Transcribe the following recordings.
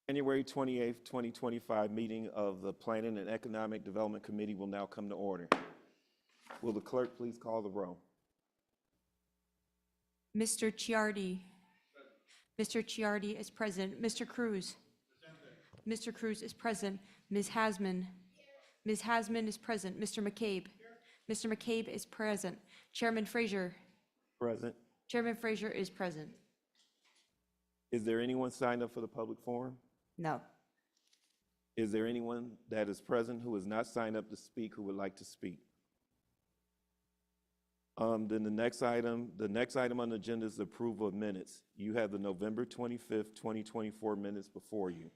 January 28th, 2025 meeting of the Planning and Economic Development Committee will now come to order. Will the clerk please call the roll? Mr. Ciardi. Mr. Ciardi is present. Mr. Cruz. Mr. Cruz is present. Ms. Hasman. Ms. Hasman is present. Mr. McCabe. Mr. McCabe is present. Chairman Frazier. Present. Chairman Frazier is present. Is there anyone signed up for the public forum? No. Is there anyone that is present who is not signed up to speak who would like to speak? Then the next item on the agenda is the approval of minutes. You have the November 25th, 2024 minutes before you.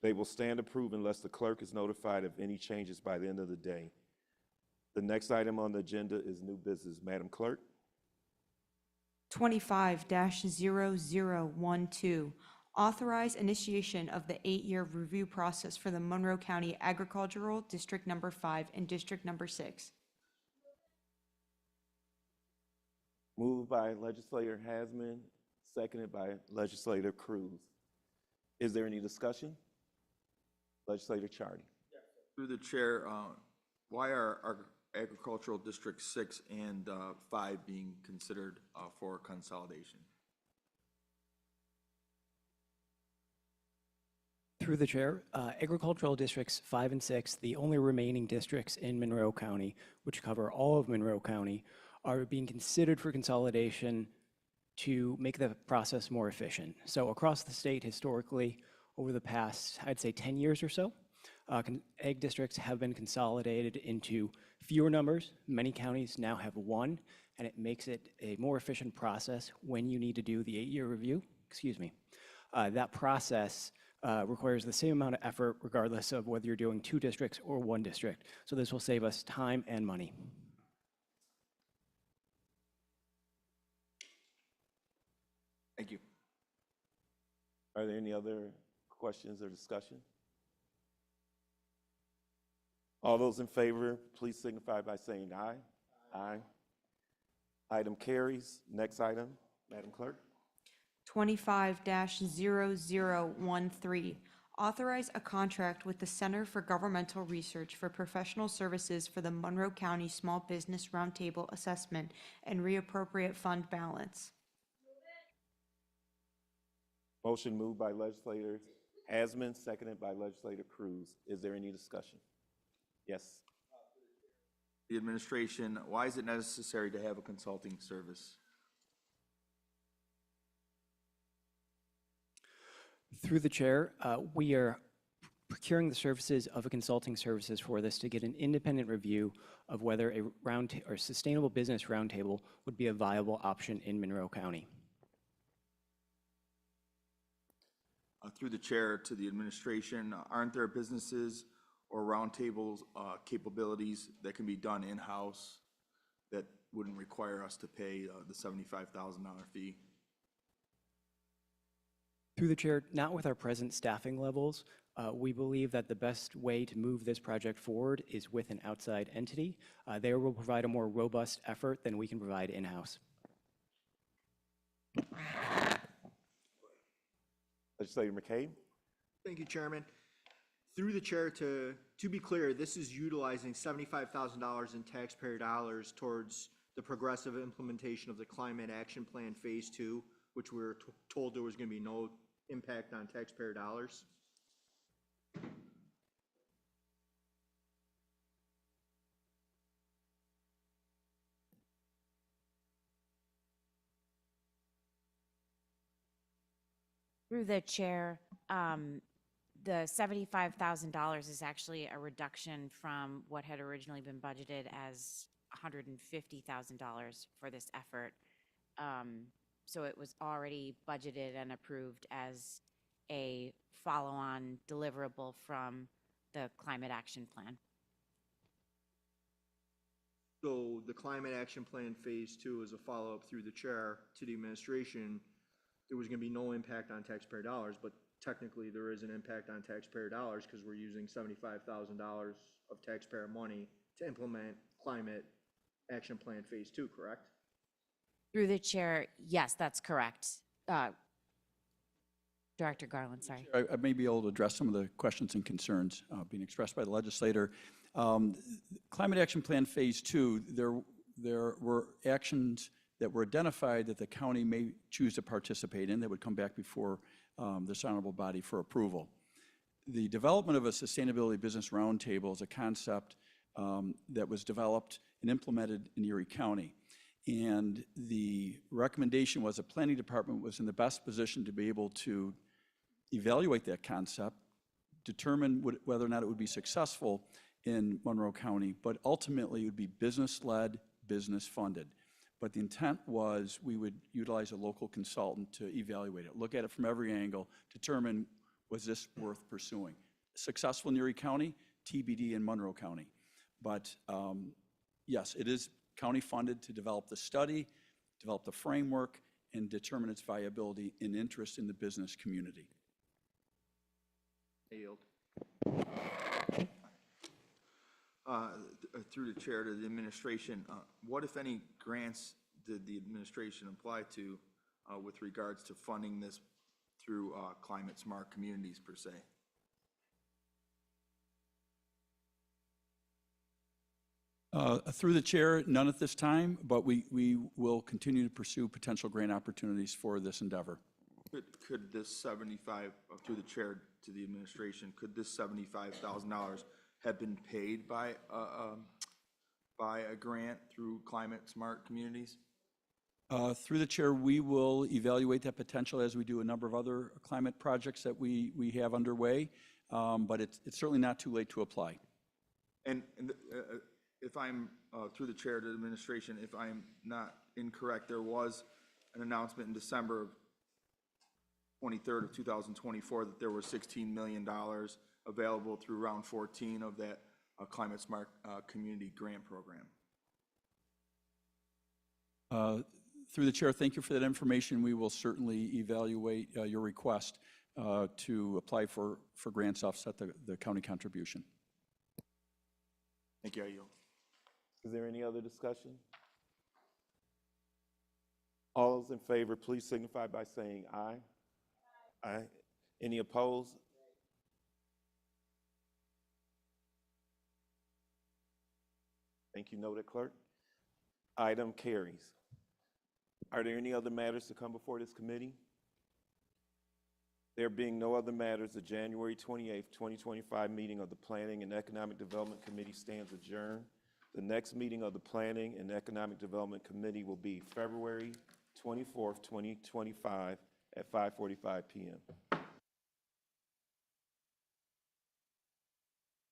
They will stand approved unless the clerk is notified of any changes by the end of the day. The next item on the agenda is new business. Madam Clerk? 25-0012, authorize initiation of the 8-year review process for the Monroe County Agricultural District Number 5 and District Number 6. Moved by Legislator Hasman, seconded by Legislator Cruz. Is there any discussion? Legislator Ciardi. Through the chair, why are our agricultural District 6 and 5 being considered for consolidation? Through the chair, agricultural districts 5 and 6, the only remaining districts in Monroe County, which cover all of Monroe County, are being considered for consolidation to make the process more efficient. So across the state, historically, over the past, I'd say 10 years or so, ag districts have been consolidated into fewer numbers. Many counties now have one, and it makes it a more efficient process when you need to do the 8-year review. That process requires the same amount of effort regardless of whether you're doing 2 districts or 1 district. So this will save us time and money. Thank you. Are there any other questions or discussion? All those in favor, please signify by saying aye. Aye. Item carries. Next item, Madam Clerk. 25-0013, authorize a contract with the Center for Governmental Research for professional services for the Monroe County Small Business Roundtable Assessment and Reappropriate Fund Balance. Motion moved by Legislator Hasman, seconded by Legislator Cruz. Is there any discussion? Yes. The administration, why is it necessary to have a consulting service? Through the chair, we are procuring the services of a consulting services for this to get an independent review of whether a sustainable business roundtable would be a viable option in Monroe County. Through the chair to the administration, aren't there businesses or roundtables capabilities that can be done in-house that wouldn't require us to pay the $75,000 fee? Through the chair, not with our present staffing levels, we believe that the best way to move this project forward is with an outside entity. They will provide a more robust effort than we can provide in-house. Legislator McCabe. Thank you, Chairman. Through the chair, to be clear, this is utilizing $75,000 in taxpayer dollars towards the progressive implementation of the Climate Action Plan Phase 2, which we were told there was going to be no impact on taxpayer dollars. Through the chair, the $75,000 is actually a reduction from what had originally been budgeted as $150,000 for this effort. So it was already budgeted and approved as a follow-on deliverable from the Climate Action Plan. So the Climate Action Plan Phase 2 is a follow-up through the chair to the administration. There was going to be no impact on taxpayer dollars, but technically there is an impact on taxpayer dollars because we're using $75,000 of taxpayer money to implement Climate Action Plan Phase 2, correct? Through the chair, yes, that's correct. Director Garland, sorry. I may be able to address some of the questions and concerns being expressed by the legislator. Climate Action Plan Phase 2, there were actions that were identified that the county may choose to participate in that would come back before this honorable body for approval. The development of a sustainability business roundtable is a concept that was developed and implemented in Erie County. And the recommendation was the planning department was in the best position to be able to evaluate that concept, determine whether or not it would be successful in Monroe County, but ultimately it would be business-led, business-funded. But the intent was we would utilize a local consultant to evaluate it, look at it from every angle, determine was this worth pursuing. Successful in Erie County, TBD in Monroe County. But yes, it is county funded to develop the study, develop the framework, and determine its viability and interest in the business community. I yield. Through the chair to the administration, what, if any, grants did the administration apply to with regards to funding this through climate smart communities per se? Through the chair, none at this time, but we will continue to pursue potential grant opportunities for this endeavor. Could this 75, through the chair to the administration, could this $75,000 have been paid by a grant through Climate Smart Communities? Through the chair, we will evaluate that potential as we do a number of other climate projects that we have underway, but it's certainly not too late to apply. And if I'm, through the chair to the administration, if I'm not incorrect, there was an announcement in December of 23rd of 2024 that there were $16 million available through round 14 of that Climate Smart Community Grant Program. Through the chair, thank you for that information. We will certainly evaluate your request to apply for grants to offset the county contribution. Thank you. I yield. Is there any other discussion? All those in favor, please signify by saying aye. Aye. Any opposed? Thank you, noted clerk. Item carries. Are there any other matters to come before this committee? There being no other matters, the January 28th, 2025 meeting of the Planning and Economic Development Committee stands adjourned. The next meeting of the Planning and Economic Development Committee will be February 24th, 2025 at 5:45 p.m.